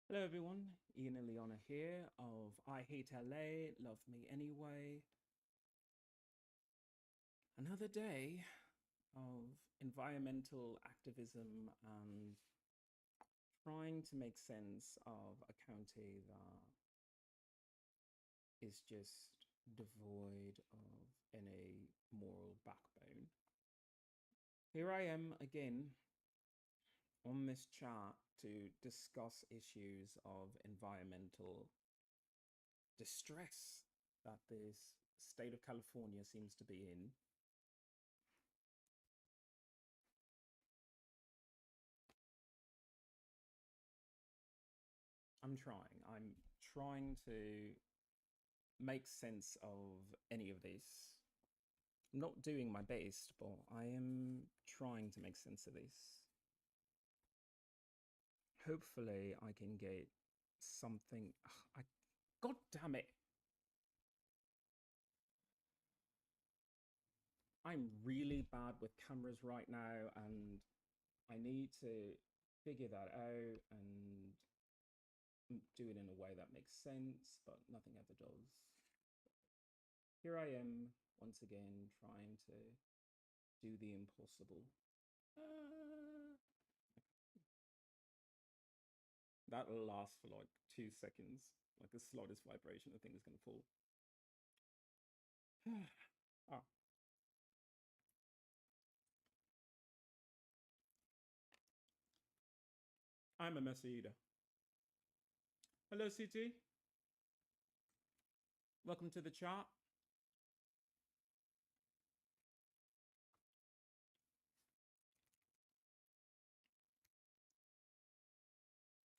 Hello everyone, Ian and Liana here of I Hate LA, Love Me Anyway. Another day of environmental activism and trying to make sense of a county that is just devoid of any moral backbone. Here I am again on this chat to discuss issues of environmental distress that this state of California seems to be in. I'm trying to make sense of any of this. I'm not doing my best, but I am trying to make sense of this. Hopefully, I can get something. God damn it. I'm really bad with cameras right now, and I need to figure that out and do it in a way that makes sense, but nothing ever does. Here I am once again trying to do the impossible. That'll last for like 2 seconds. Like the slightest vibration, the thing is going to fall. Ah, I'm a messy eater. Hello, CT. Welcome to the chat.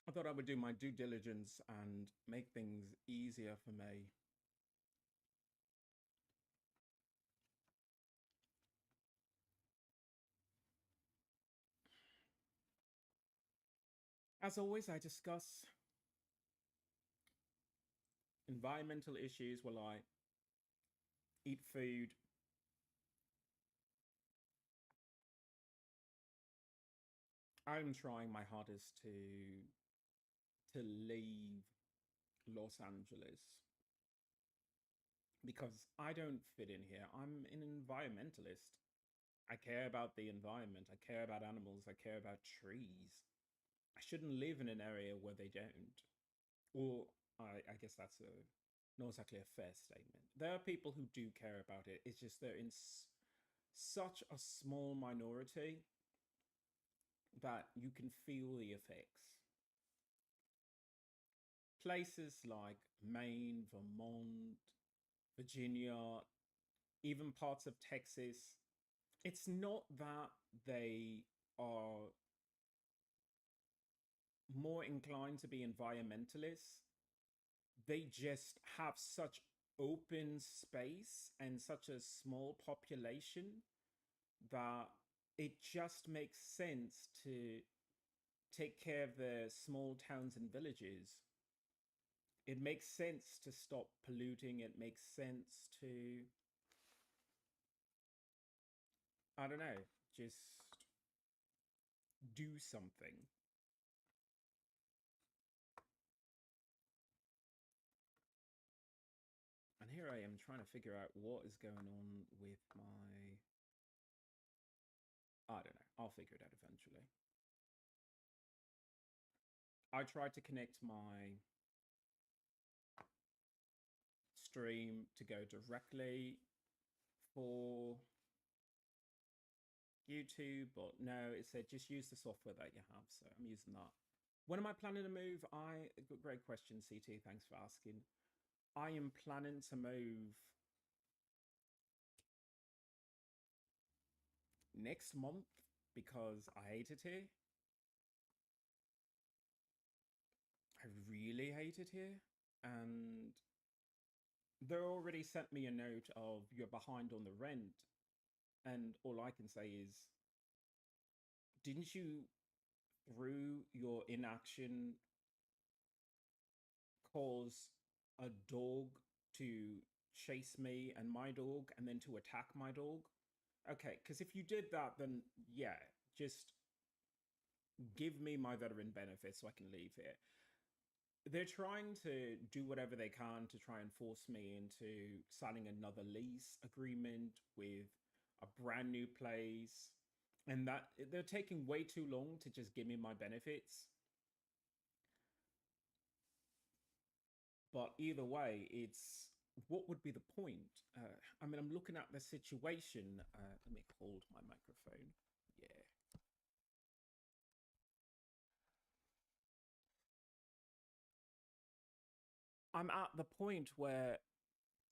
I thought I would do my due diligence and make things easier for me. As always, I discuss environmental issues while I eat food. I'm trying my hardest to leave Los Angeles because I don't fit in here. I'm an environmentalist. I care about the environment. I care about animals. I care about trees. I shouldn't live in an area where they don't. Or I guess that's not exactly a fair statement. There are people who do care about it. It's just they're in such a small minority that you can feel the effects. Places like Maine, Vermont, Virginia, even parts of Texas, it's not that they are more inclined to be environmentalists. They just have such open space and such a small population that it just makes sense to take care of the small towns and villages. It makes sense to stop polluting. It makes sense to, I don't know, just do something. And here I am trying to figure out what is going on with my. I don't know. I'll figure it out eventually. I tried to connect my stream to go directly for YouTube, but no, it said just use the software that you have. So I'm using that. When am I planning to move? Great question, CT. Thanks for asking. I am planning to move next month because I hate it here. I really hate it here. And they already sent me a note of you're behind on the rent. And all I can say is, didn't you, through your inaction, cause a dog to chase me and my dog and then to attack my dog? Okay, because if you did that, then yeah, just give me my veteran benefits so I can leave here. they're trying to do whatever they can to try and force me into signing another lease agreement with a brand new place, and that they're taking way too long to just give me my benefits. But either way, it's what would be the point? I mean, I'm looking at the situation. Let me hold my microphone. Yeah. I'm at the point where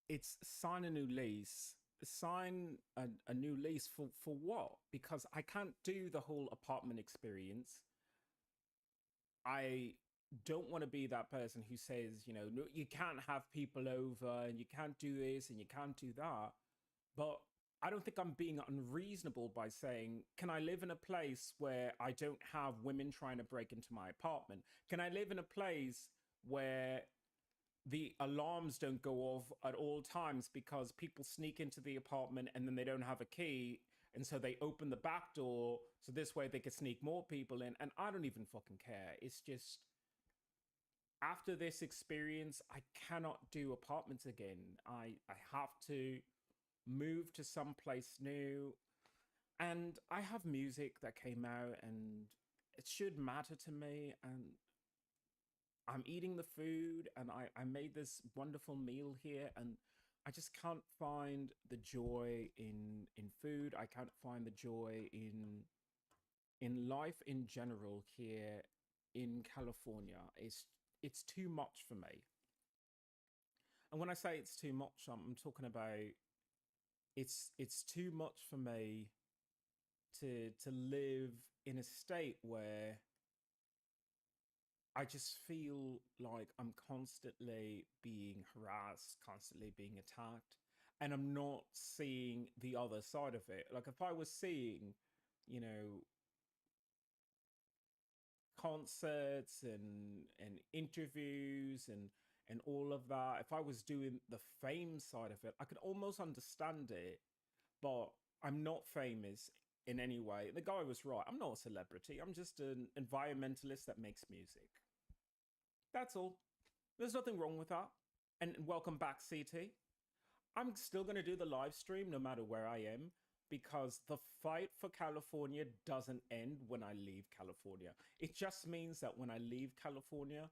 it's sign a new lease. Sign a new lease for what? Because I can't do the whole apartment experience. I don't want to be that person who says, you know, no, you can't have people over and you can't do this and you can't do that. But I don't think I'm being unreasonable by saying, can I live in a place where I don't have women trying to break into my apartment? Can I live in a place where the alarms don't go off at all times because people sneak into the apartment and then they don't have a key, and so they open the back door so this way they can sneak more people in, and I don't even fucking care. It's just after this experience I cannot do apartments again. I have to move to someplace new, and I have music that came out and it should matter to me, and I'm eating the food and I made this wonderful meal here, and I just can't find the joy in food. I can't find the joy in life in general here in California. It's too much for me. And when I say it's too much, I'm talking about it's too much for me to live in a state where I just feel like I'm constantly being harassed, constantly being attacked, and I'm not seeing the other side of it. Like if I was seeing, you know, concerts and interviews and all of that, if I was doing the fame side of it, I could almost understand it, but I'm not famous in any way. The guy was right. I'm not a celebrity. I'm just an environmentalist that makes music. That's all. There's nothing wrong with that. And welcome back, CT. I'm still going to do the live stream no matter where I am, because the fight for California doesn't end when I leave California. It just means that when I leave California,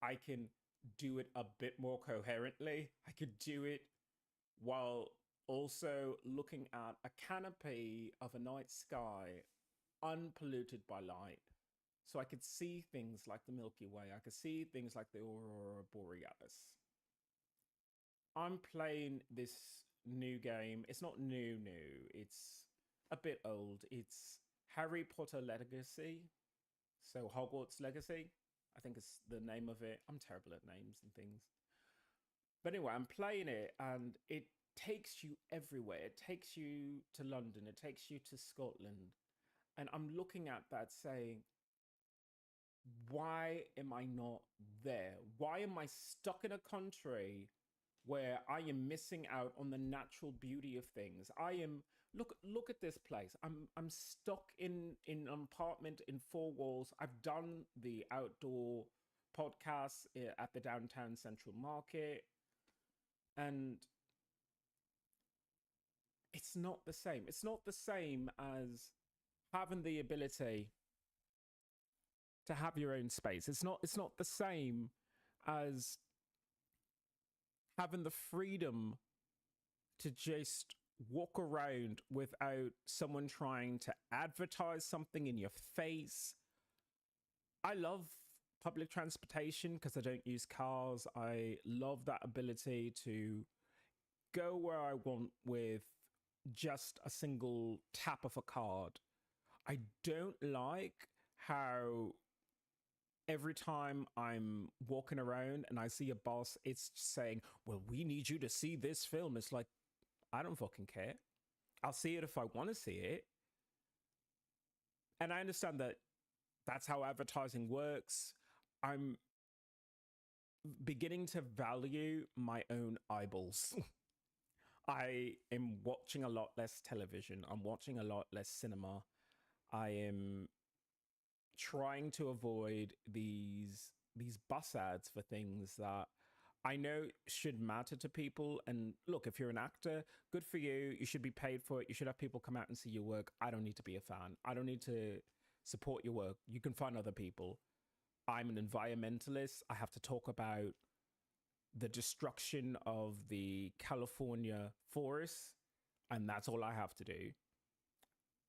I can do it a bit more coherently. I could do it while also looking at a canopy of a night sky unpolluted by light. So I could see things like the Milky Way. I could see things like the Aurora Borealis. I'm playing this new game. It's not new. It's a bit old. It's Harry Potter Legacy. So Hogwarts Legacy, I think is the name of it. I'm terrible at names and things. But anyway, I'm playing it and it takes you everywhere. It takes you to London. It takes you to Scotland. And I'm looking at that saying, why am I not there? Why am I stuck in a country where I am missing out on the natural beauty of things? I am look at this place. I'm stuck in an apartment in four walls. I've done the outdoor podcasts at the downtown Central Market, and it's not the same. It's not the same as having the ability to have your own space. It's not the same as having the freedom to just walk around without someone trying to advertise something in your face. I love public transportation because I don't use cars. I love that ability to go where I want with just a single tap of a card. I don't like how every time I'm walking around and I see a boss, it's saying, well, we need you to see this film. It's like, I don't fucking care. I'll see it if I want to see it. And I understand that that's how advertising works. I'm beginning to value my own eyeballs. I am watching a lot less television. I'm watching a lot less cinema. I am trying to avoid these these bus ads for things that I know should matter to people. And look, if you're an actor, good for you. You should be paid for it. You should have people come out and see your work. I don't need to be a fan. I don't need to support your work. You can find other people. I'm an environmentalist. I have to talk about the destruction of the California forests, and that's all I have to do.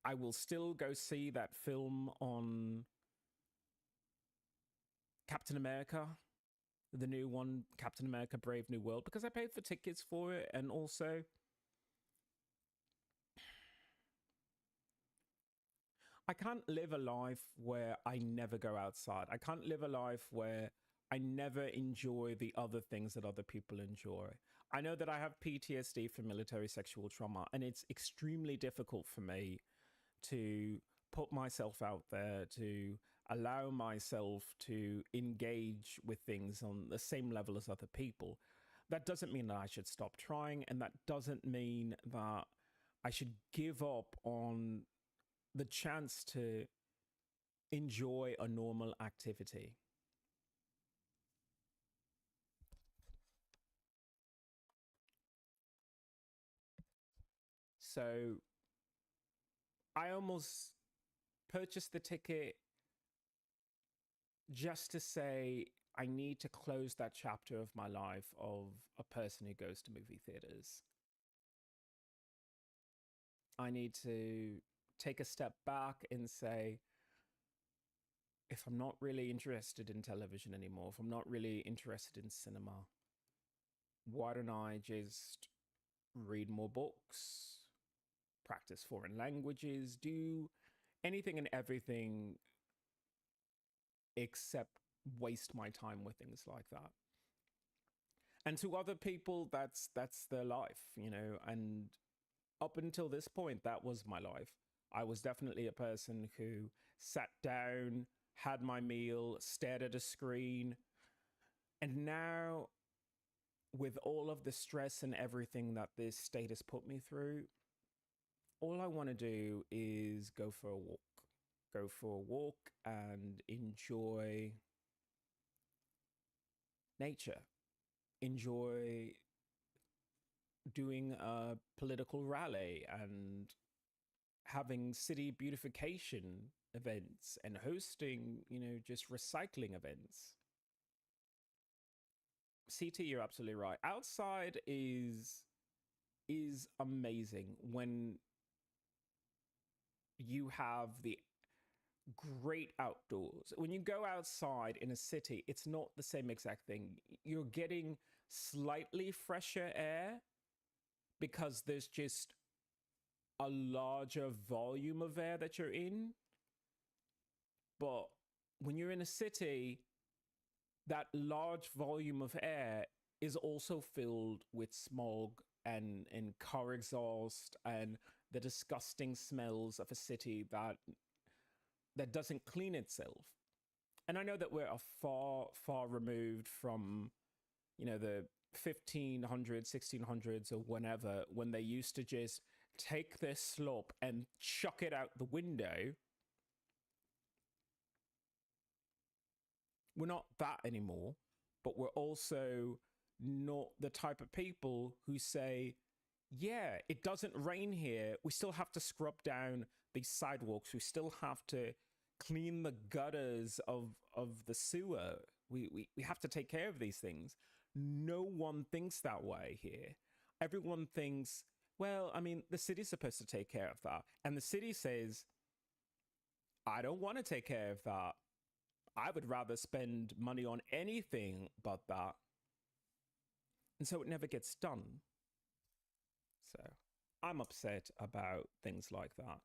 I will still go see that film on Captain America, the new one, Captain America Brave New World, because I paid for tickets for it. And also, I can't live a life where I never go outside. I can't live a life where I never enjoy the other things that other people enjoy. I know that I have PTSD from military sexual trauma, and it's extremely difficult for me to put myself out there, to allow myself to engage with things on the same level as other people. That doesn't mean that I should stop trying, and that doesn't mean that I should give up on the chance to enjoy a normal activity. So I almost purchased the ticket just to say I need to close that chapter of my life of a person who goes to movie theaters. I need to take a step back and say, if I'm not really interested in television anymore, if I'm not really interested in cinema, why don't I just read more books, practice foreign languages, do anything and everything except waste my time with things like that? And to other people, that's their life, you know. And up until this point, that was my life. I was definitely a person who sat down, had my meal, stared at a screen. And now, with all of the stress and everything that this state has put me through, all I want to do is go for a walk. Go for a walk and enjoy nature. Enjoy doing a political rally and having city beautification events and hosting, you know, just recycling events. CT, you're absolutely right. Outside is amazing when you have the great outdoors. When you go outside in a city, it's not the same exact thing. You're getting slightly fresher air because there's just a larger volume of air that you're in. But when you're in a city, that large volume of air is also filled with smog and car exhaust and the disgusting smells of a city that doesn't clean itself. And I know that we're a far removed from, you know, the 1500s, 1600s, or whenever, when they used to just take this slop and chuck it out the window. We're not that anymore, but we're also not the type of people who say, yeah, it doesn't rain here. We still have to scrub down these sidewalks. We still have to clean the gutters of the sewer. We have to take care of these things. No one thinks that way here. Everyone thinks, well, I mean, the city's supposed to take care of that. And the city says, I don't want to take care of that. I would rather spend money on anything but that. And so it never gets done. So I'm upset about things like that.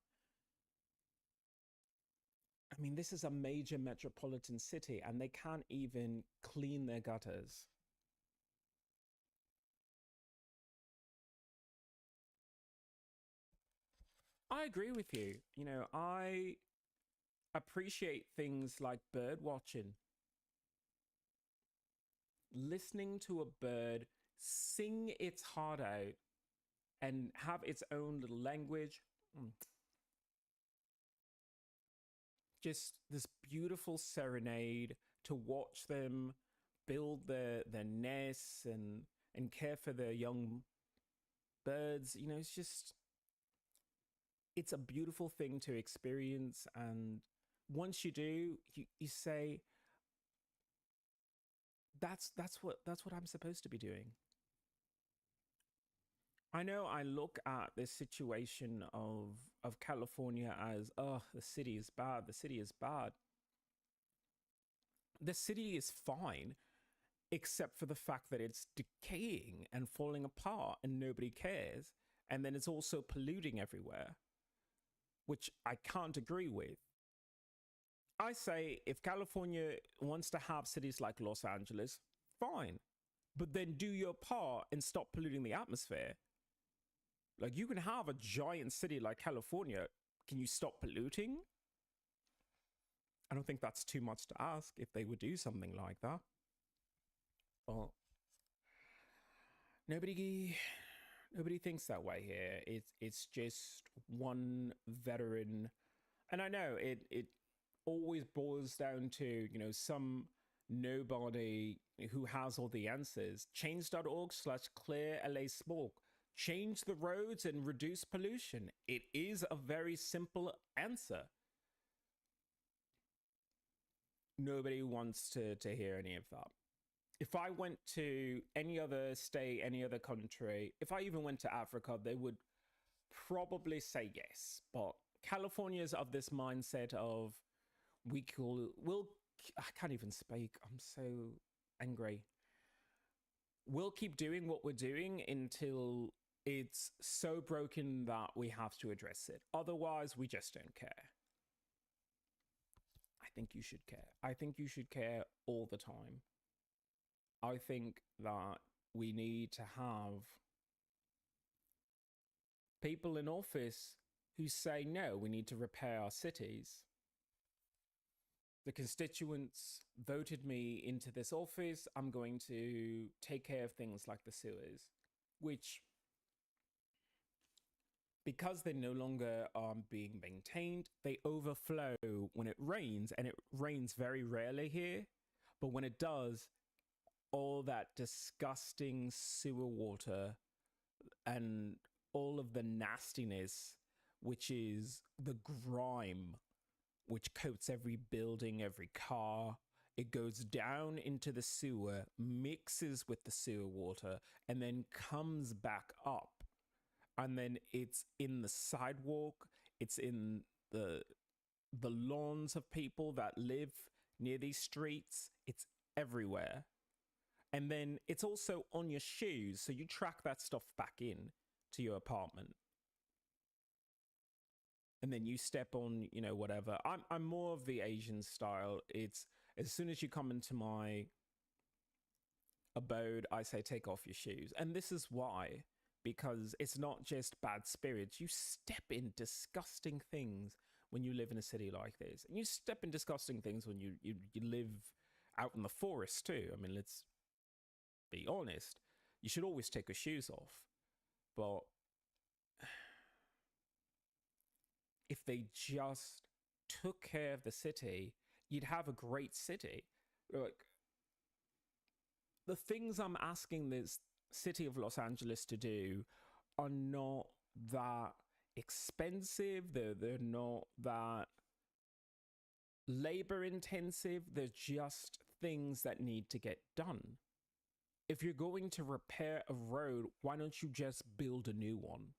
I mean, this is a major metropolitan city and they can't even clean their gutters. I agree with you. You know, I appreciate things like bird watching. Listening to a bird sing its heart out and have its own little language. Just this beautiful serenade to watch them build their nests and care for their young birds. You know, it's a beautiful thing to experience. And once you do, you say, that's what I'm supposed to be doing. I know I look at this situation of California as, oh, the city is bad, the city is bad. The city is fine, except for the fact that it's decaying and falling apart and nobody cares. And then it's also polluting everywhere, which I can't agree with. I say if California wants to have cities like Los Angeles, fine. But then do your part and stop polluting the atmosphere. Like, you can have a giant city like California. Can you stop polluting? I don't think that's too much to ask if they would do something like that. Well, nobody thinks that way here. It's just one veteran, and I know it always boils down to, you know, some nobody who has all the answers. Change.org/clear LA smoke. Change the roads and reduce pollution. It is a very simple answer. Nobody wants to hear any of that. If I went to any other state, any other country, if I even went to Africa, they would probably say yes. But California's of this mindset of, I can't even speak. I'm so angry. We'll keep doing what we're doing until it's so broken that we have to address it. Otherwise, we just don't care. I think you should care. I think you should care all the time. I think that we need to have people in office who say, no, we need to repair our cities. The constituents voted me into this office. I'm going to take care of things like the sewers, which, because they no longer are being maintained, they overflow when it rains, and it rains very rarely here. But when it does, all that disgusting sewer water and all of the nastiness, which is the grime, which coats every building, every car, it goes down into the sewer, mixes with the sewer water, and then comes back up. And then it's in the sidewalk, it's in the lawns of people that live near these streets. It's everywhere. And then it's also on your shoes, so you track that stuff back in to your apartment. And then you step on, you know, whatever. I'm more of the Asian style. It's as soon as you come into my abode, I say take off your shoes. And this is why, because it's not just bad spirits. You step in disgusting things when you live in a city like this. And you step in disgusting things when you live out in the forest too. I mean, let's be honest. You should always take your shoes off. But if they just took care of the city, you'd have a great city. Like, the things I'm asking this city of Los Angeles to do are not that expensive. They're not that labor intensive. They're just things that need to get done. If you're going to repair a road, why don't you just build a new one?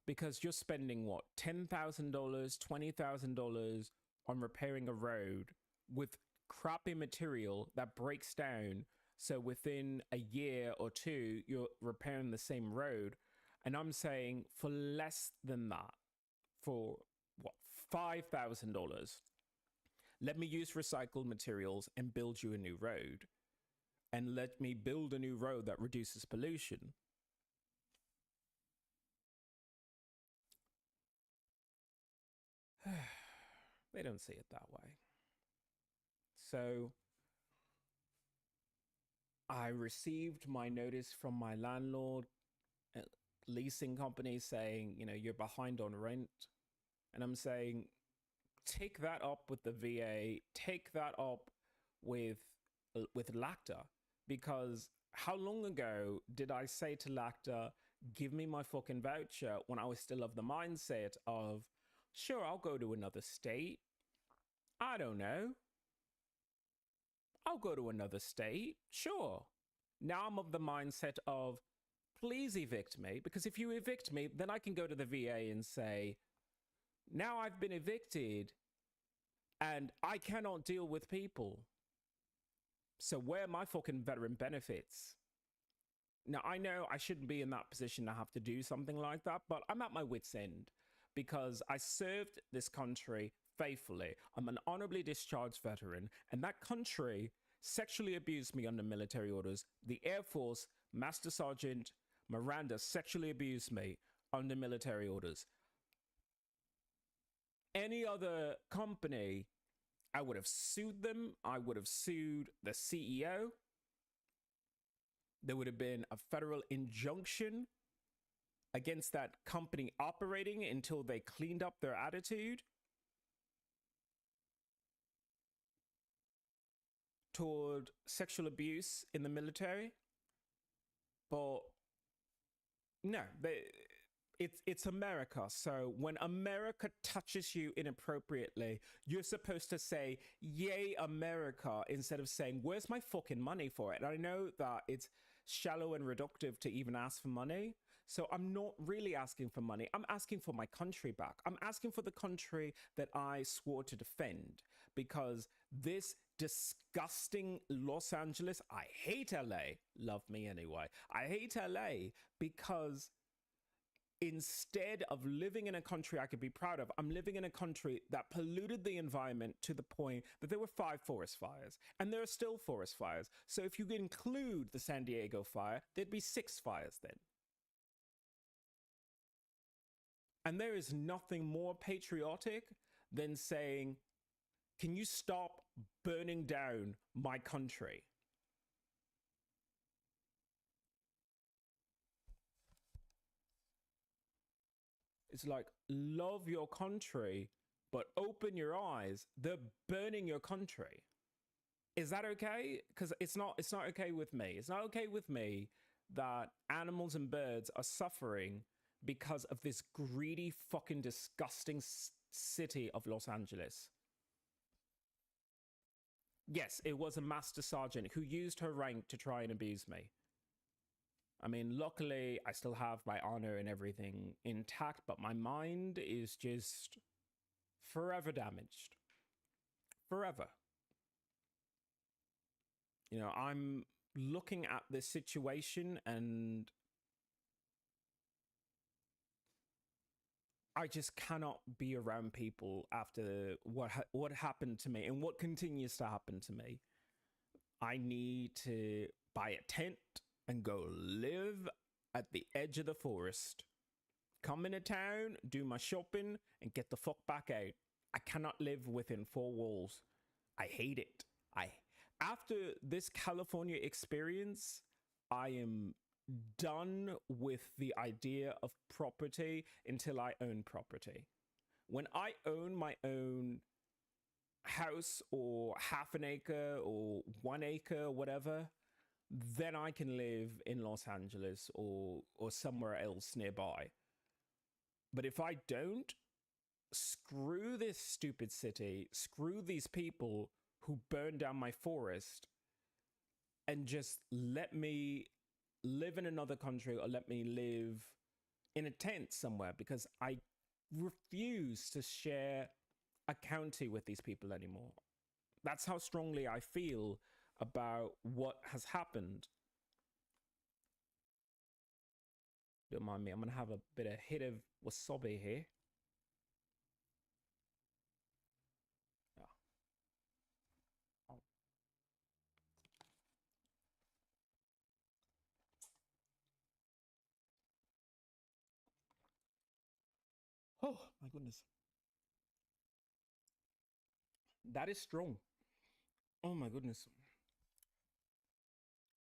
Because you're spending, what, $10,000, $20,000 on repairing a road with crappy material that breaks down. So within a year or two, you're repairing the same road. And I'm saying for less than that, for what, $5,000, let me use recycled materials and build you a new road. And let me build a new road that reduces pollution. They don't see it that way. So I received my notice from my landlord, leasing company, saying, you know, you're behind on rent. And I'm saying, take that up with the VA, take that up with LACTA, because how long ago did I say to LACTA, give me my fucking voucher, when I was still of the mindset of, sure, I'll go to another state. I don't know. I'll go to another state. Sure. Now I'm of the mindset of, please evict me, because if you evict me, then I can go to the VA and say, now I've been evicted and I cannot deal with people. So where are my fucking veteran benefits? Now, I know I shouldn't be in that position to have to do something like that, but I'm at my wit's end because I served this country faithfully. I'm an honorably discharged veteran, and that country sexually abused me under military orders. The Air Force, Master Sergeant Miranda, sexually abused me under military orders. Any other company, I would have sued them. I would have sued the CEO. There would have been a federal injunction against that company operating until they cleaned up their attitude toward sexual abuse in the military. But no, it's America. So when America touches you inappropriately, you're supposed to say, yay, America, instead of saying, where's my fucking money for it? And I know that it's shallow and reductive to even ask for money. So I'm not really asking for money. I'm asking for my country back. I'm asking for the country that I swore to defend, because this disgusting Los Angeles, I hate LA. Love me anyway. I hate LA because instead of living in a country I could be proud of, I'm living in a country that polluted the environment to the point that there were 5 forest fires, and there are still forest fires. So if you include the San Diego fire, there'd be 6 fires then. And there is nothing more patriotic than saying, can you stop burning down my country? It's like, love your country, but open your eyes. They're burning your country. Is that okay? Because it's not okay with me. It's not okay with me that animals and birds are suffering because of this greedy, fucking disgusting city of Los Angeles. Yes, it was a master sergeant who used her rank to try and abuse me. I mean, luckily, I still have my honor and everything intact, but my mind is just forever damaged. Forever. You know, I'm looking at this situation and I just cannot be around people after what happened to me and what continues to happen to me. I need to buy a tent and go live at the edge of the forest. Come into town, do my shopping, and get the fuck back out. I cannot live within 4 walls. I hate it. After this California experience, I am done with the idea of property until I own property. When I own my own house or half an acre or 1 acre or whatever, then I can live in Los Angeles or somewhere else nearby. But if I don't, screw this stupid city, screw these people who burn down my forest, and just let me live in another country or let me live in a tent somewhere, because I refuse to share a county with these people anymore. That's how strongly I feel about what has happened. Don't mind me, I'm gonna have a bit of hit of wasabi here. Oh my goodness. That is strong. Oh my goodness.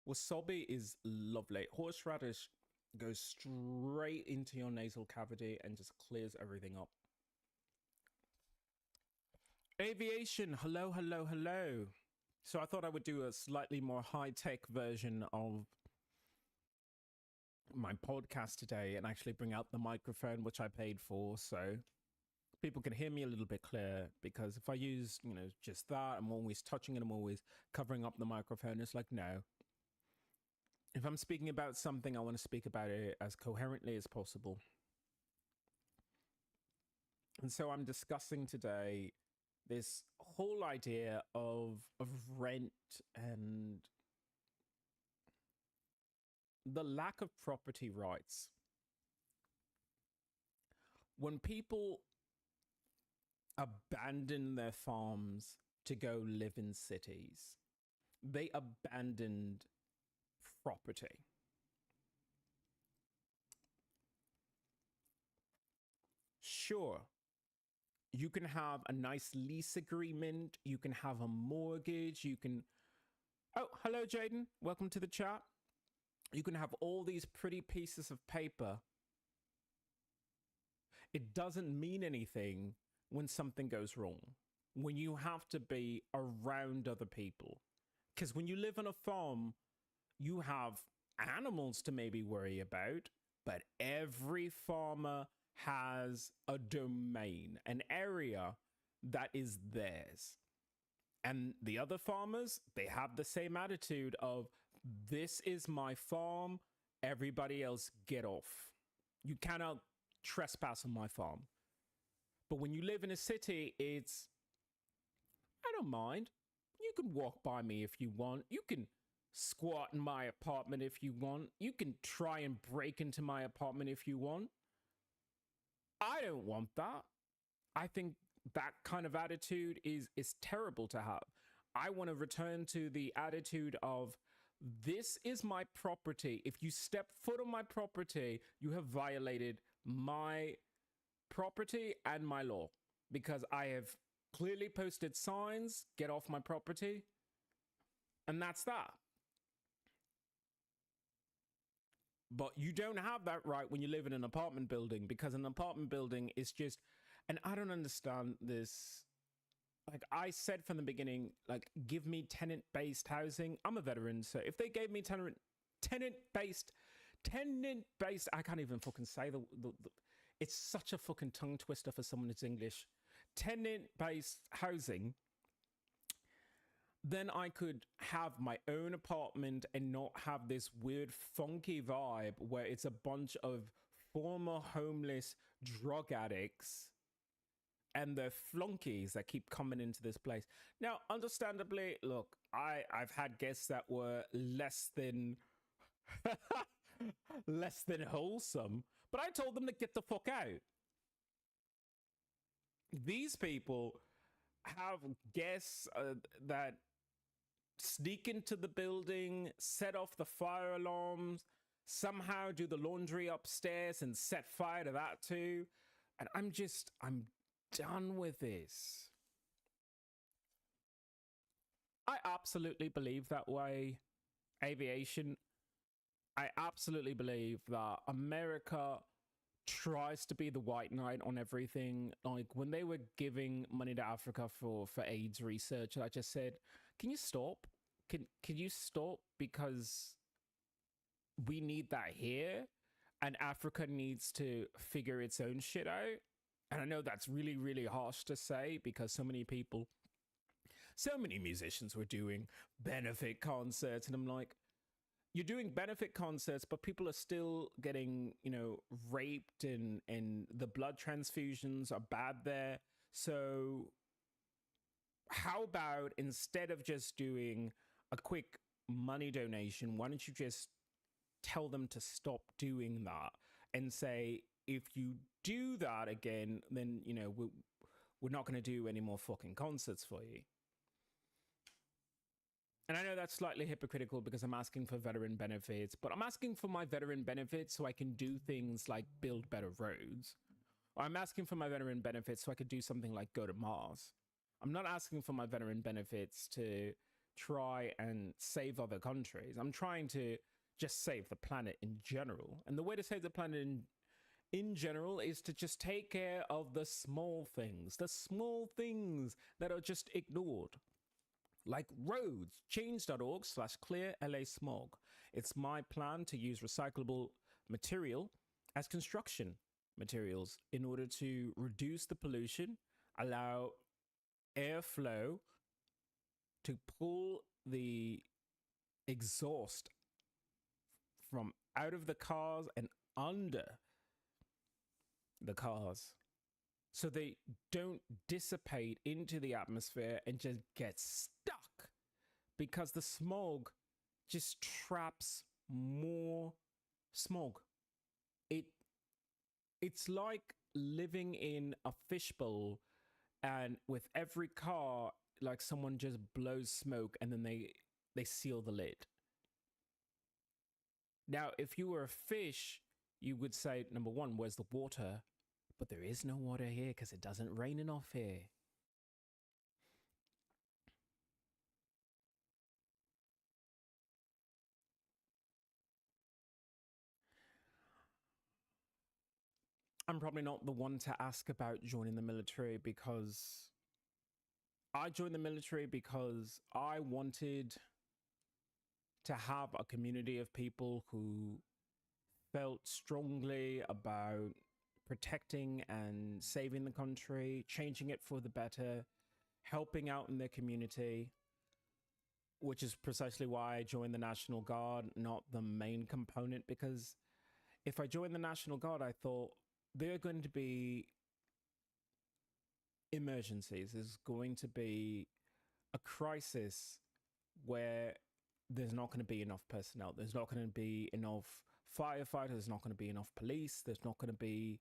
Wasabi is lovely. Horseradish goes straight into your nasal cavity and just clears everything up. Aviation, hello, hello, hello. So I thought I would do a slightly more high-tech version of my podcast today and actually bring out the microphone, which I paid for, so people can hear me a little bit clearer. Because if I use, just that, I'm always touching it, I'm always covering up the microphone. It's like, no. If I'm speaking about something, I want to speak about it as coherently as possible. And so I'm discussing today this whole idea of rent and the lack of property rights. When people abandon their farms to go live in cities, they abandoned property. Sure, you can have a nice lease agreement, you can have a mortgage, you can... Oh, hello, Jaden. Welcome to the chat. You can have all these pretty pieces of paper. It doesn't mean anything when something goes wrong, when you have to be around other people. Because when you live on a farm, you have animals to maybe worry about, but every farmer has a domain, an area that is theirs. And the other farmers, they have the same attitude of, this is my farm, everybody else get off. You cannot trespass on my farm. But when you live in a city, it's, I don't mind. You can walk by me if you want. You can squat in my apartment if you want. You can try and break into my apartment if you want. I don't want that. I think that kind of attitude is terrible to have. I want to return to the attitude of, this is my property. If you step foot on my property, you have violated my property and my law, because I have clearly posted signs, get off my property, and that's that. But you don't have that right when you live in an apartment building, because an apartment building is just, and I don't understand this. Like I said from the beginning, like, give me tenant-based housing. I'm a veteran, so if they gave me tenant-based, I can't even fucking say the it's such a fucking tongue twister for someone who's English. Tenant-based housing, then I could have my own apartment and not have this weird funky vibe where it's a bunch of former homeless drug addicts and the flunkies that keep coming into this place. Now, understandably, look, I've had guests that were less than less than wholesome, but I told them to get the fuck out. These people have guests that sneak into the building, set off the fire alarms, somehow do the laundry upstairs and set fire to that too. And I'm done with this. I absolutely believe that way. Aviation, I absolutely believe that America tries to be the white knight on everything. Like when they were giving money to Africa for AIDS research, I just said, can you stop? Can you stop? Because we need that here, and Africa needs to figure its own shit out. And I know that's really, really harsh to say, because so many musicians were doing benefit concerts, and I'm like, you're doing benefit concerts, but people are still getting, raped, and the blood transfusions are bad there. So how about, instead of just doing a quick money donation, why don't you just tell them to stop doing that and say, if you do that again, then, we're not going to do any more fucking concerts for you. And I know that's slightly hypocritical because I'm asking for veteran benefits, but I'm asking for my veteran benefits so I can do things like build better roads. Or I'm asking for my veteran benefits so I could do something like go to Mars. I'm not asking for my veteran benefits to try and save other countries. I'm trying to just save the planet in general. And the way to save the planet in general is to just take care of the small things that are just ignored. Like roads, change.org/clear LA smog. It's my plan to use recyclable material as construction materials in order to reduce the pollution, allow airflow to pull the exhaust from out of the cars and under the cars so they don't dissipate into the atmosphere and just get stuck, because the smog just traps more smog. It's like living in a fishbowl, and with every car, like someone just blows smoke and then they seal the lid. Now, if you were a fish, you would say, number one, where's the water? But there is no water here because it doesn't rain enough here. I'm probably not the one to ask about joining the military, because I joined the military because I wanted to have a community of people who felt strongly about protecting and saving the country, changing it for the better, helping out in their community, which is precisely why I joined the National Guard, not the main component. Because if I joined the National Guard, I thought there are going to be emergencies. There's going to be a crisis where there's not going to be enough personnel. There's not going to be enough firefighters. There's not going to be enough police. There's not going to be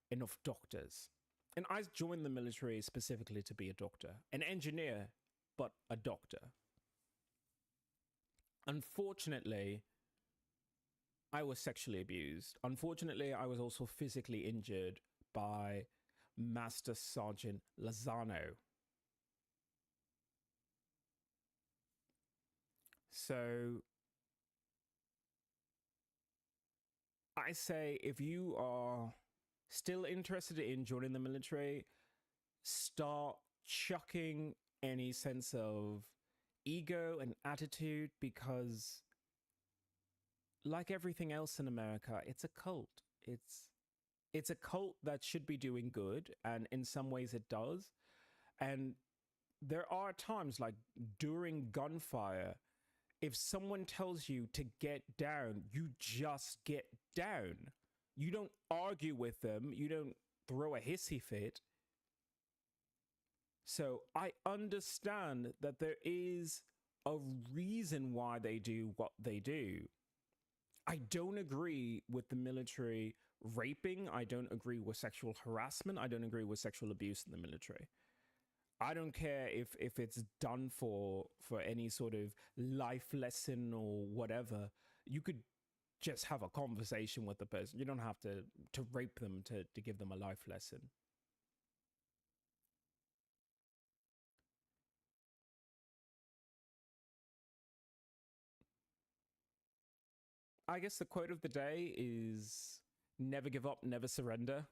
enough doctors. And I joined the military specifically to be a doctor, an engineer, but a doctor. Unfortunately, I was sexually abused. Unfortunately, I was also physically injured by Master Sergeant Lozano. So I say, if you are still interested in joining the military, start chucking any sense of ego and attitude, because like everything else in America, it's a cult. It's a cult that should be doing good, and in some ways it does. And there are times, like during gunfire, if someone tells you to get down, you just get down. You don't argue with them. You don't throw a hissy fit. So I understand that there is a reason why they do what they do. I don't agree with the military raping. I don't agree with sexual harassment. I don't agree with sexual abuse in the military. I don't care if it's done for any sort of life lesson or whatever. You could just have a conversation with the person. You don't have to rape them to give them a life lesson. I guess the quote of the day is "Never give up, never surrender"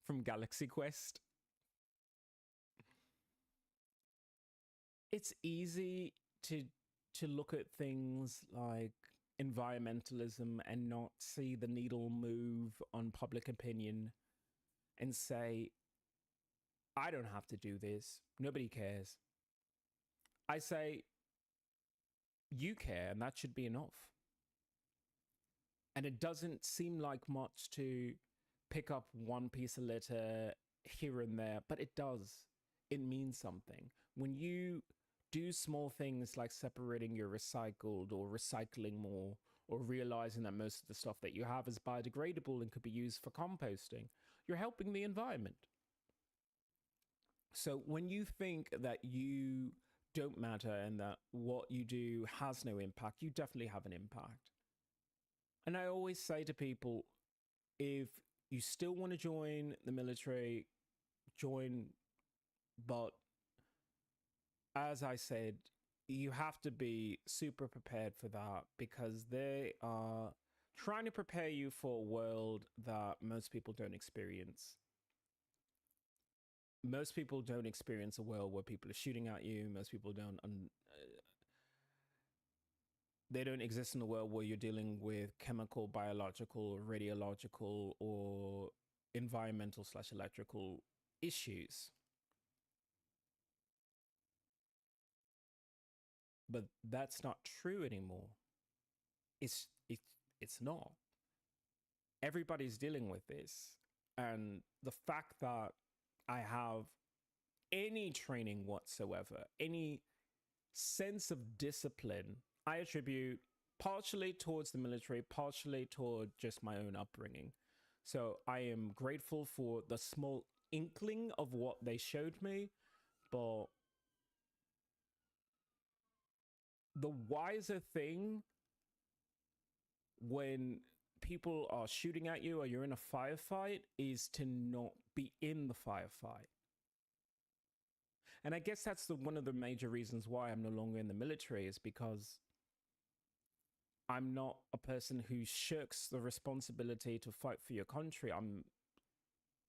from Galaxy Quest. It's easy to look at things like environmentalism and not see the needle move on public opinion and say, I don't have to do this. Nobody cares. I say, you care, and that should be enough. And it doesn't seem like much to pick up one piece of litter here and there, but it does. It means something. When you do small things like separating your recycled or recycling more, or realizing that most of the stuff that you have is biodegradable and could be used for composting, you're helping the environment. So when you think that you don't matter and that what you do has no impact, you definitely have an impact. And I always say to people, if you still want to join the military, join, but as I said, you have to be super prepared for that, because there are trying to prepare you for a world that most people don't experience. Most people don't experience a world where people are shooting at you. Most people don't they don't exist in a world where you're dealing with chemical, biological, radiological, or environmental slash electrical issues. But that's not true anymore. It's it's it's not. Everybody's dealing with this. And the fact that I have any training whatsoever, any sense of discipline, I attribute partially towards the military, partially toward just my own upbringing. So I am grateful for the small inkling of what they showed me, but the wiser thing when people are shooting at you or you're in a firefight is to not be in the firefight. And I guess that's one of the major reasons why I'm no longer in the military, is because I'm not a person who shirks the responsibility to fight for your country. I'm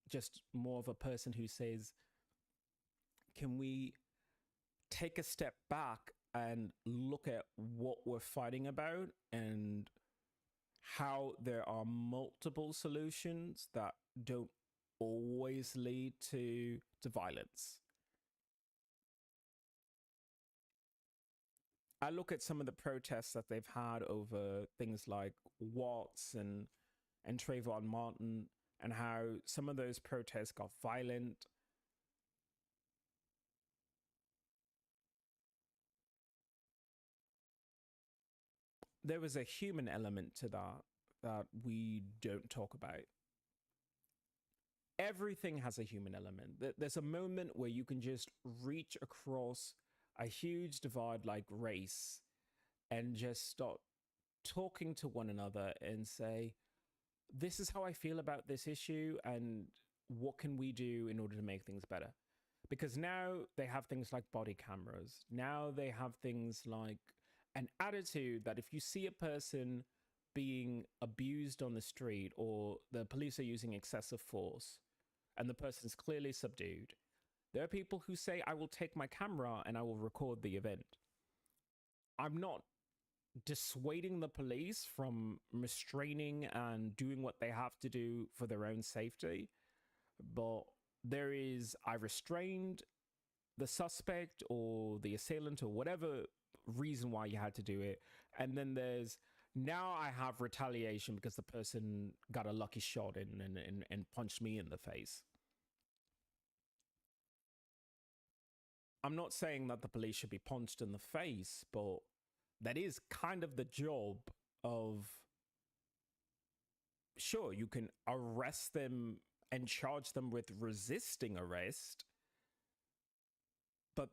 just more of a person who says, can we take a step back and look at what we're fighting about and how there are multiple solutions that don't always lead to violence. I look at some of the protests that they've had over things like Watts and Trayvon Martin, and how some of those protests got violent. There was a human element to that we don't talk about. Everything has a human element. There's a moment where you can just reach across a huge divide like race and just start talking to one another and say, this is how I feel about this issue, and what can we do in order to make things better? Because now they have things like body cameras. Now they have things like an attitude that if you see a person being abused on the street, or the police are using excessive force and the person's clearly subdued, there are people who say, I will take my camera and I will record the event. I'm not dissuading the police from restraining and doing what they have to do for their own safety, but there is, I restrained the suspect or the assailant or whatever reason why you had to do it, and then there's, now I have retaliation because the person got a lucky shot and punched me in the face. I'm not saying that the police should be punched in the face, but that is kind of the job of, sure, you can arrest them and charge them with resisting arrest, but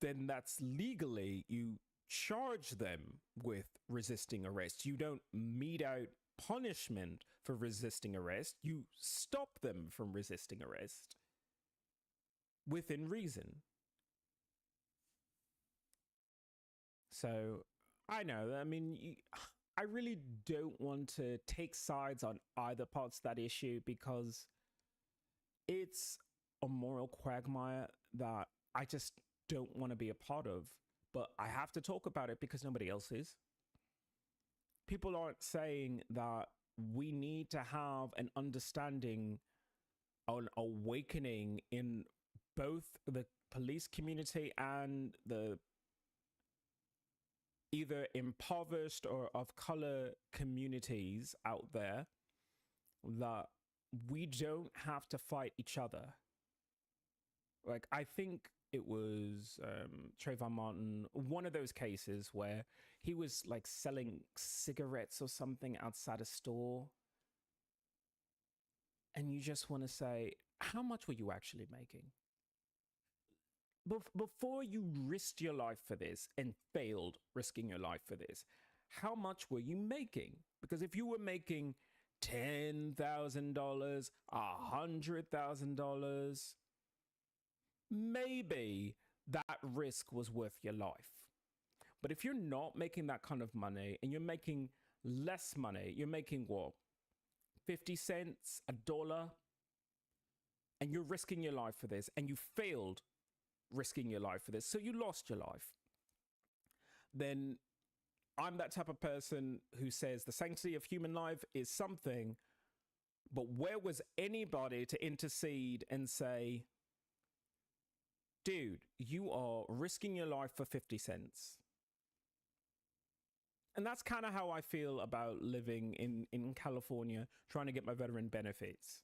then that's legally, you charge them with resisting arrest. You don't mete out punishment for resisting arrest. You stop them from resisting arrest within reason. So I know, I mean, I really don't want to take sides on either parts of that issue, because it's a moral quagmire that I just don't want to be a part of. But I have to talk about it because nobody else is. People aren't saying that we need to have an understanding, an awakening in both the police community and the either impoverished or of color communities out there, that we don't have to fight each other. Like, I think it was Trayvon Martin, one of those cases where he was like selling cigarettes or something outside a store. And you just want to say, how much were you actually making? Before you risked your life for this and failed risking your life for this, how much were you making? Because if you were making $10,000, $100,000, maybe that risk was worth your life. But if you're not making that kind of money and you're making less money. You're making what? 50 cents, a dollar, and you're risking your life for this, and you failed risking your life for this, so you lost your life. Then I'm that type of person who says the sanctity of human life is something, but where was anybody to intercede and say, dude, you are risking your life for 50 cents? And that's kind of how I feel about living in California, trying to get my veteran benefits.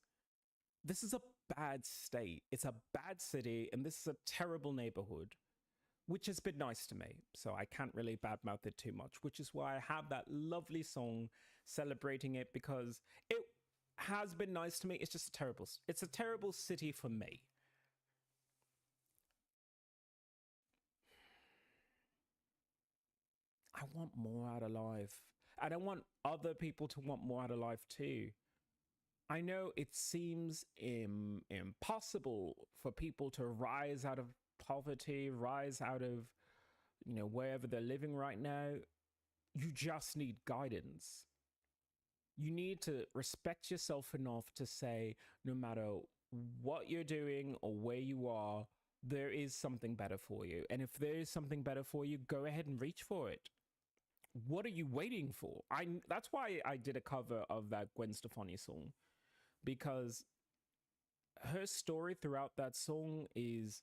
This is a bad state. It's a bad city, and this is a terrible neighborhood, which has been nice to me. So I can't really badmouth it too much, which is why I have that lovely song celebrating it, because it has been nice to me. It's just it's a terrible city for me. I want more out of life. And I want other people to want more out of life too. I know it seems impossible for people to rise out of poverty, rise out of, wherever they're living right now. You just need guidance. You need to respect yourself enough to say, no matter what you're doing or where you are, there is something better for you. And if there is something better for you, go ahead and reach for it. What are you waiting for? That's why I did a cover of that Gwen Stefani song, because her story throughout that song is,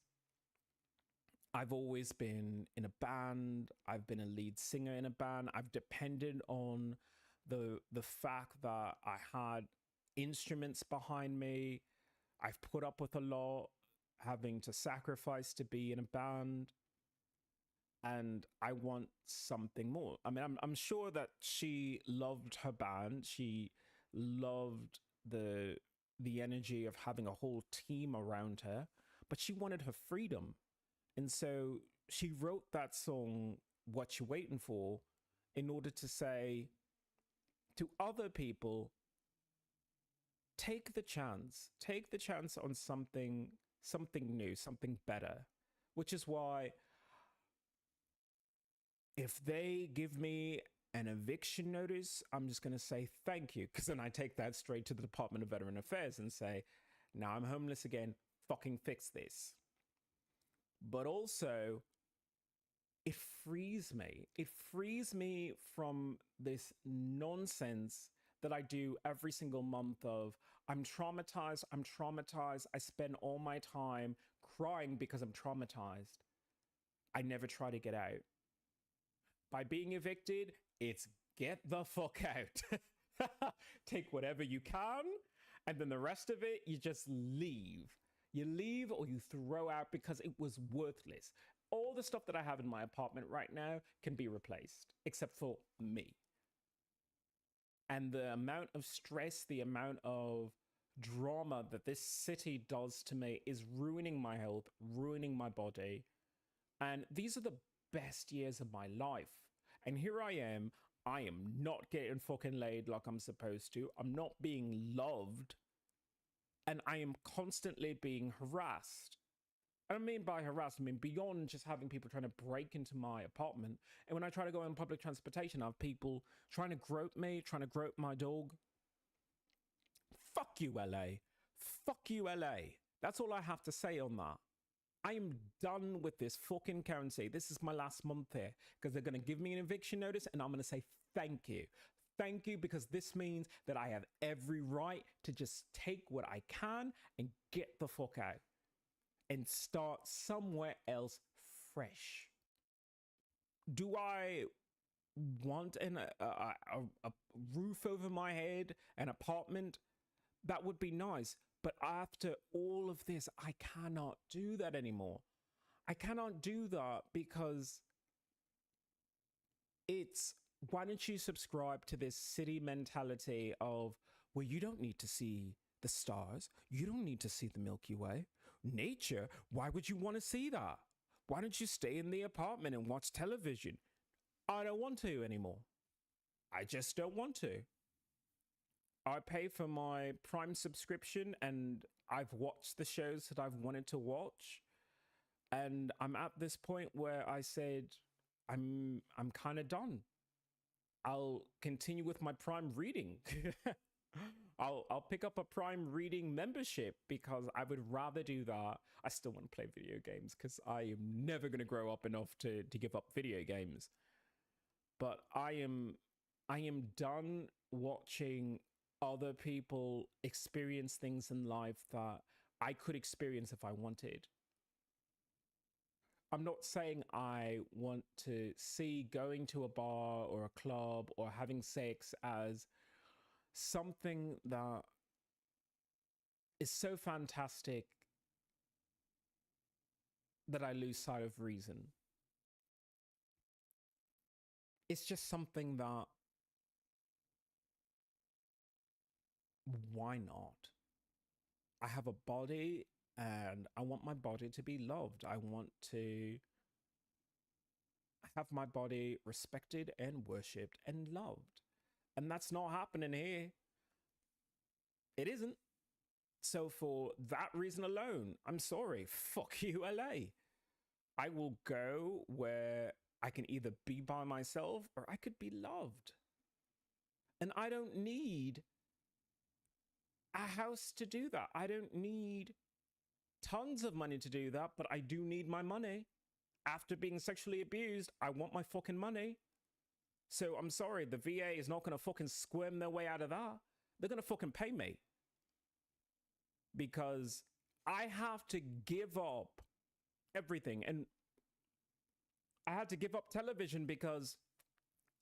I've always been in a band. I've been a lead singer in a band. I've depended on the fact that I had instruments behind me. I've put up with a lot, having to sacrifice to be in a band. And I want something more. I mean, I'm sure that she loved her band. She loved the energy of having a whole team around her, but she wanted her freedom. And so she wrote that song, What You Waiting For, in order to say to other people, take the chance on something new, something better. Which is why, if they give me an eviction notice, I'm just going to say thank you, because then I take that straight to the Department of Veteran Affairs and say, now I'm homeless again, fucking fix this. But also, it frees me. It frees me from this nonsense that I do every single month of, I'm traumatized. I spend all my time crying because I'm traumatized. I never try to get out. By being evicted, it's get the fuck out. Take whatever you can, and then the rest of it, you just leave. You leave or you throw out, because it was worthless. All the stuff that I have in my apartment right now can be replaced, except for me. And the amount of stress, the amount of drama that this city does to me is ruining my health, ruining my body. And these are the best years of my life. And here I am not getting fucking laid like I'm supposed to. I'm not being loved. And I am constantly being harassed. I don't mean by harassed, I mean beyond just having people trying to break into my apartment. And when I try to go on public transportation, I have people trying to grope me, trying to grope my dog. Fuck you, LA. Fuck you, LA. That's all I have to say on that. I am done with this fucking county. This is my last month here, because they're going to give me an eviction notice, and I'm going to say thank you. Thank you, because this means that I have every right to just take what I can and get the fuck out and start somewhere else fresh. Do I want a roof over my head, an apartment? That would be nice. But after all of this, I cannot do that anymore. I cannot do that, because it's, why don't you subscribe to this city mentality of, well, you don't need to see the stars. You don't need to see the Milky Way. Nature, why would you want to see that? Why don't you stay in the apartment and watch television? I don't want to anymore. I just don't want to. I pay for my Prime subscription, and I've watched the shows that I've wanted to watch. And I'm at this point where I said, I'm kind of done. I'll continue with my Prime reading. I'll pick up a Prime reading membership because I would rather do that. I still want to play video games because I am never going to grow up enough to give up video games. But I am done watching other people experience things in life that I could experience if I wanted. I'm not saying I want to see going to a bar or a club or having sex as something that is so fantastic that I lose sight of reason. It's just something that, why not? I have a body and I want my body to be loved. I want to have my body respected and worshipped and loved. And that's not happening here. It isn't. So for that reason alone, I'm sorry. Fuck you, LA. I will go where I can either be by myself or I could be loved. And I don't need a house to do that. I don't need tons of money to do that, but I do need my money. After being sexually abused, I want my fucking money. So I'm sorry, the VA is not going to fucking squirm their way out of that. They're going to fucking pay me. Because I have to give up everything. And I had to give up television because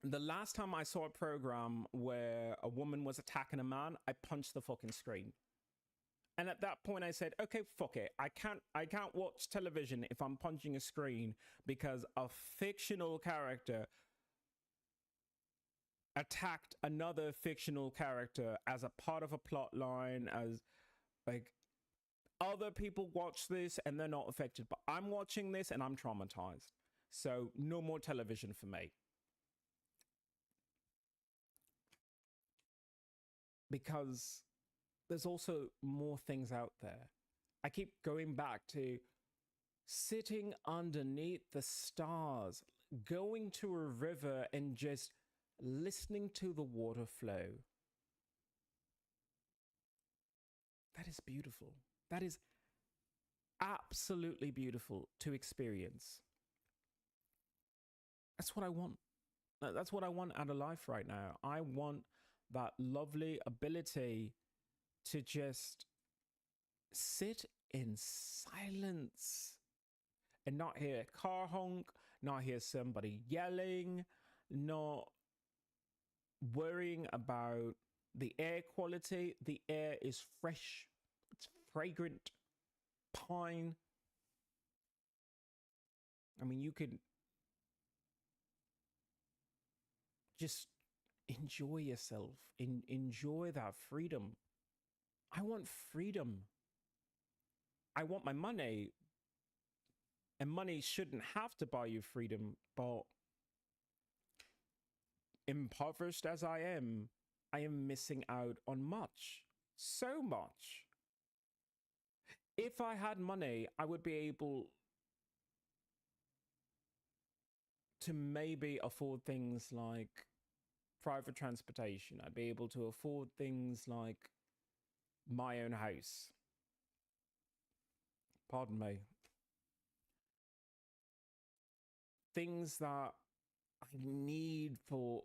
the last time I saw a program where a woman was attacking a man, I punched the fucking screen. And at that point I said, okay, fuck it. I can't watch television if I'm punching a screen because a fictional character attacked another fictional character as a part of a plot line, as like other people watch this and they're not affected, but I'm watching this and I'm traumatized. So no more television for me. Because there's also more things out there. I keep going back to sitting underneath the stars, going to a river and just listening to the water flow. That is beautiful. That is absolutely beautiful to experience. That's what I want. That's what I want out of life right now. I want that lovely ability to just sit in silence and not hear a car honk, not hear somebody yelling, not worrying about the air quality. The air is fresh, it's fragrant, pine. I mean, you could just enjoy yourself, enjoy that freedom. I want freedom. I want my money. And money shouldn't have to buy you freedom, but impoverished as I am missing out on much. So much. If I had money, I would be able to maybe afford things like private transportation. I'd be able to afford things like my own house. Pardon me. Things that I need for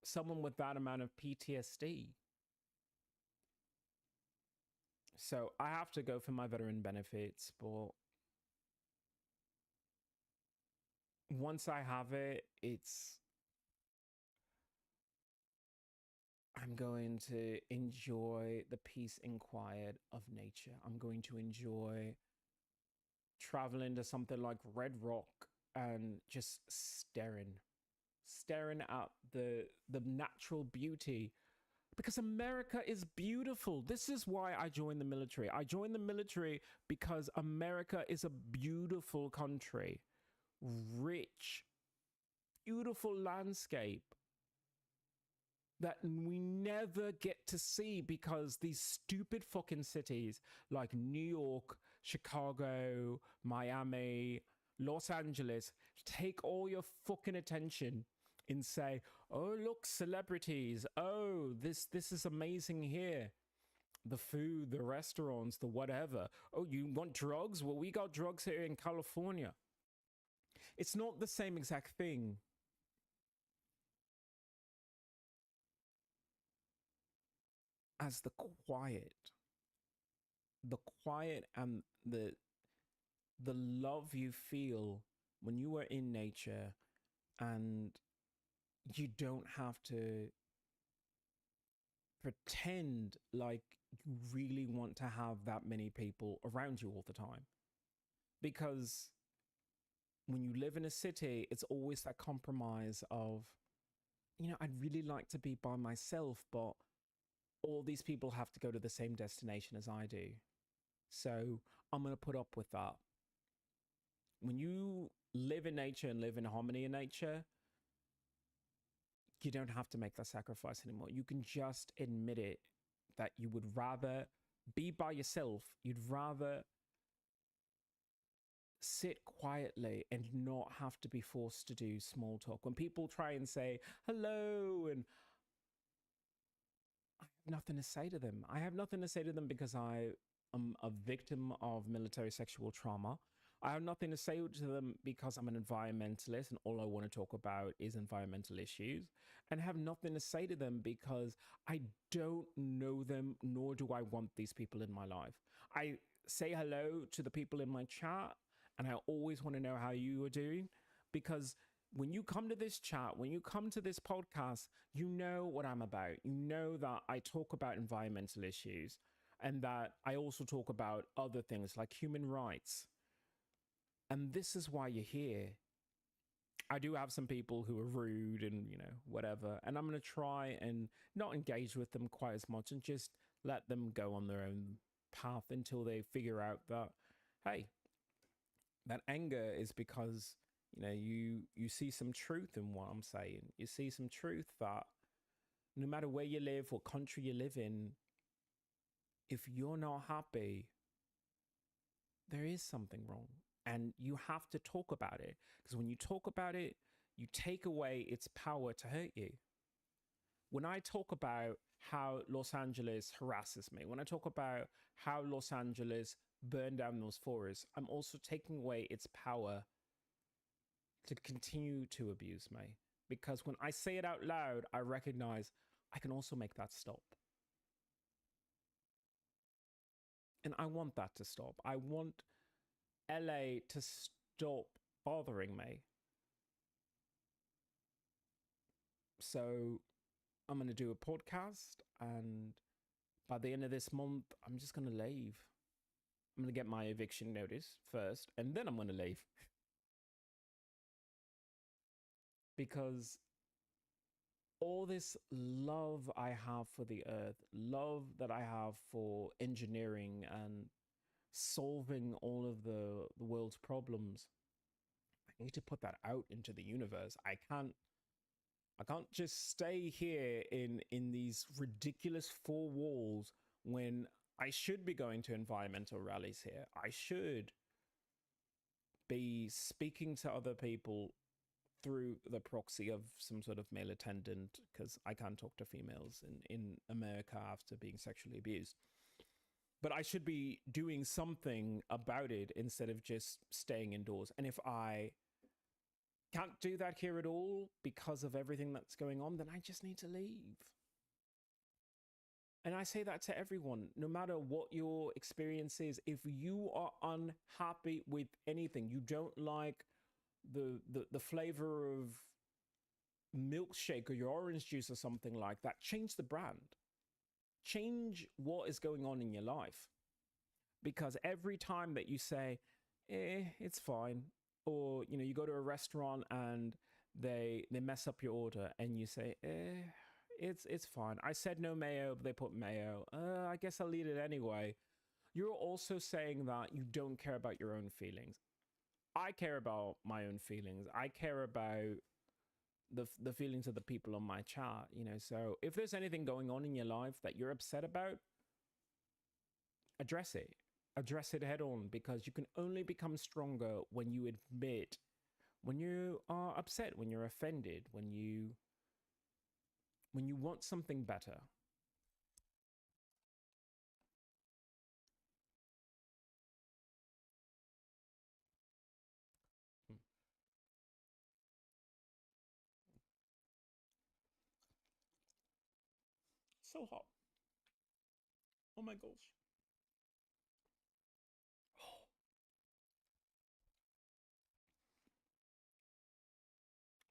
someone with that amount of PTSD. So I have to go for my veteran benefits, but once I have it, I'm going to enjoy the peace and quiet of nature. I'm going to enjoy traveling to something like Red Rock and just staring at the natural beauty, because America is beautiful. This is why I joined the military. I joined the military because America is a beautiful country, rich, beautiful landscape that we never get to see because these stupid fucking cities like New York, Chicago, Miami, Los Angeles take all your fucking attention and say, oh, look, celebrities. Oh, this is amazing here. The food, the restaurants, the whatever. Oh, you want drugs? Well, we got drugs here in California. It's not the same exact thing. As the quiet and the love you feel when you are in nature, and you don't have to pretend like you really want to have that many people around you all the time. Because when you live in a city, it's always that compromise of, I'd really like to be by myself, but all these people have to go to the same destination as I do. So I'm going to put up with that. When you live in nature and live in harmony in nature, you don't have to make that sacrifice anymore. You can just admit it, that you would rather be by yourself. You'd rather sit quietly and not have to be forced to do small talk. When people try and say hello, and I have nothing to say to them. I have nothing to say to them because I am a victim of military sexual trauma. I have nothing to say to them because I'm an environmentalist and all I want to talk about is environmental issues. And have nothing to say to them because I don't know them, nor do I want these people in my life. I say hello to the people in my chat, and I always want to know how you are doing, because when you come to this chat, when you come to this podcast, you know what I'm about. You know that I talk about environmental issues, and that I also talk about other things like human rights. And this is why you're here. I do have some people who are rude and, whatever. And I'm going to try and not engage with them quite as much and just let them go on their own path until they figure out that, hey, that anger is because, you see some truth in what I'm saying. You see some truth that no matter where you live, what country you live in, if you're not happy, there is something wrong. And you have to talk about it, because when you talk about it, you take away its power to hurt you. When I talk about how Los Angeles harasses me, when I talk about how Los Angeles burned down those forests, I'm also taking away its power to continue to abuse me. Because when I say it out loud, I recognize I can also make that stop. And I want that to stop. I want LA to stop bothering me. So I'm going to do a podcast, and by the end of this month, I'm just going to leave. I'm going to get my eviction notice first, and then I'm going to leave. Because all this love I have for the earth, love that I have for engineering and solving all of the world's problems, I need to put that out into the universe. I can't just stay here in these ridiculous four walls when I should be going to environmental rallies here. I should be speaking to other people through the proxy of some sort of male attendant, because I can't talk to females in America after being sexually abused. But I should be doing something about it instead of just staying indoors. And if I can't do that here at all because of everything that's going on, then I just need to leave. And I say that to everyone, no matter what your experience is. If you are unhappy with anything, you don't like the flavor of milkshake or your orange juice or something like that, change the brand. Change what is going on in your life. Because every time that you say, it's fine, or you go to a restaurant and they mess up your order, and you say, it's fine. I said no mayo, but they put mayo. I guess I'll eat it anyway. You're also saying that you don't care about your own feelings. I care about my own feelings. I care about the feelings of the people on my chat, So if there's anything going on in your life that you're upset about, address it. Address it head on, because you can only become stronger when you admit when you are upset, when you're offended, when you want something better. Hmm. So hot. Oh my gosh.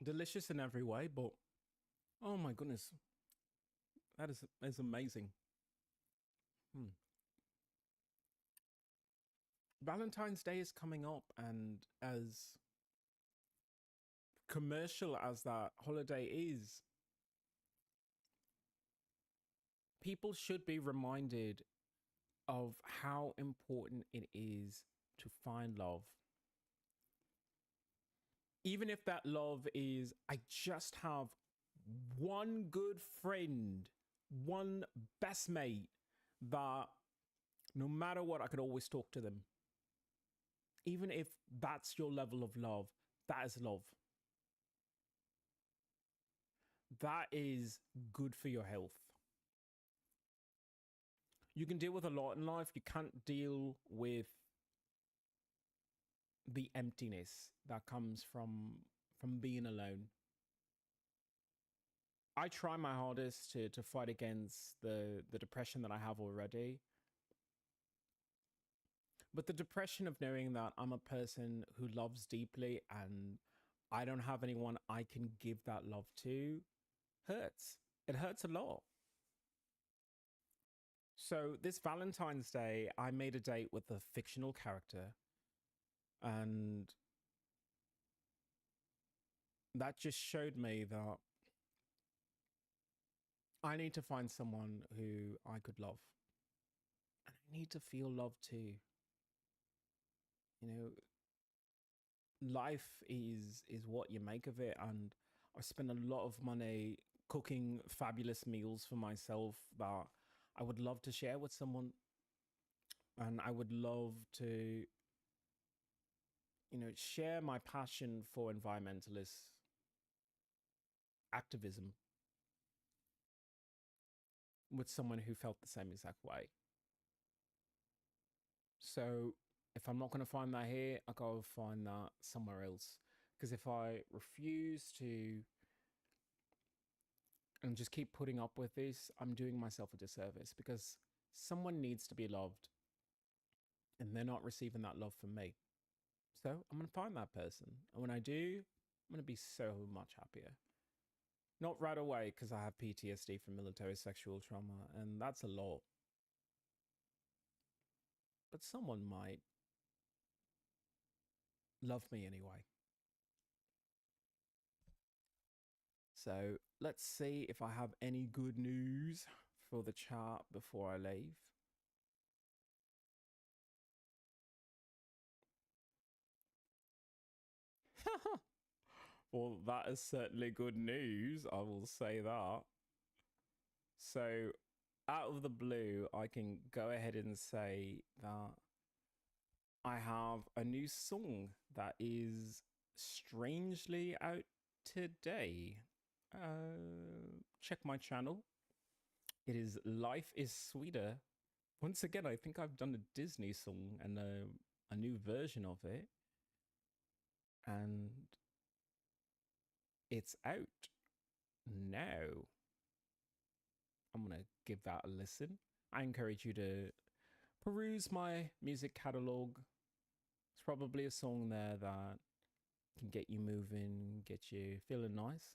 Delicious in every way, but oh my goodness, that is amazing. Hmm. Valentine's Day is coming up, and as commercial as that holiday is, people should be reminded of how important it is to find love. Even if that love is, I just have one good friend, one best mate that no matter what, I could always talk to them. Even if that's your level of love, that is love. That is good for your health. You can deal with a lot in life. You can't deal with the emptiness that comes from being alone. I try my hardest to fight against the depression that I have already. But the depression of knowing that I'm a person who loves deeply and I don't have anyone I can give that love to hurts. It hurts a lot. So this Valentine's Day, I made a date with a fictional character, and that just showed me that I need to find someone who I could love. And I need to feel love too. You know, life is what you make of it, and I spend a lot of money cooking fabulous meals for myself that I would love to share with someone, and I would love to, share my passion for environmentalist activism with someone who felt the same exact way. So if I'm not going to find that here, I gotta find that somewhere else. Because if I refuse to and just keep putting up with this, I'm doing myself a disservice, because someone needs to be loved and they're not receiving that love from me. So I'm going to find that person. And when I do, I'm going to be so much happier. Not right away, because I have PTSD from military sexual trauma, and that's a lot. But someone might love me anyway. So let's see if I have any good news for the chat before I leave. Well, that is certainly good news. I will say that. So, out of the blue, I can go ahead and say that I have a new song that is strangely out today. Check my channel. It is Life is Sweeter. Once again, I think I've done a Disney song and a new version of it. And it's out now. I'm going to give that a listen. I encourage you to peruse my music catalog. It's probably a song there that can get you moving, get you feeling nice.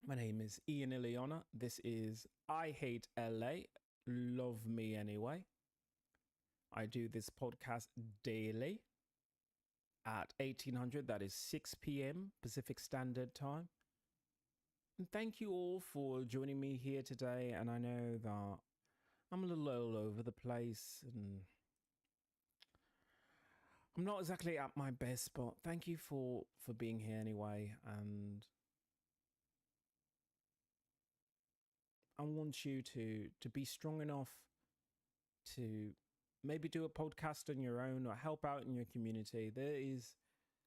My name is Ian Iliana. This is I Hate LA. Love me anyway. I do this podcast daily at 1800, that is 6 p.m. Pacific Standard Time. And thank you all for joining me here today. And I know that I'm a little all over the place and I'm not exactly at my best, but thank you for being here anyway. And I want you to be strong enough to maybe do a podcast on your own or help out in your community. There is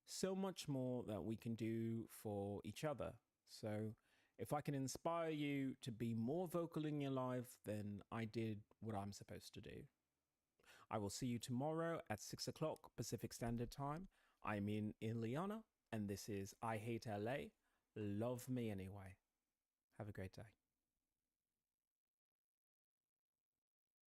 so much more that we can do for each other. So, if I can inspire you to be more vocal in your life, then I did what I'm supposed to do. I will see you tomorrow at 6 o'clock Pacific Standard Time. I'm in Ileana, and this is I Hate LA. Love me anyway. Have a great day.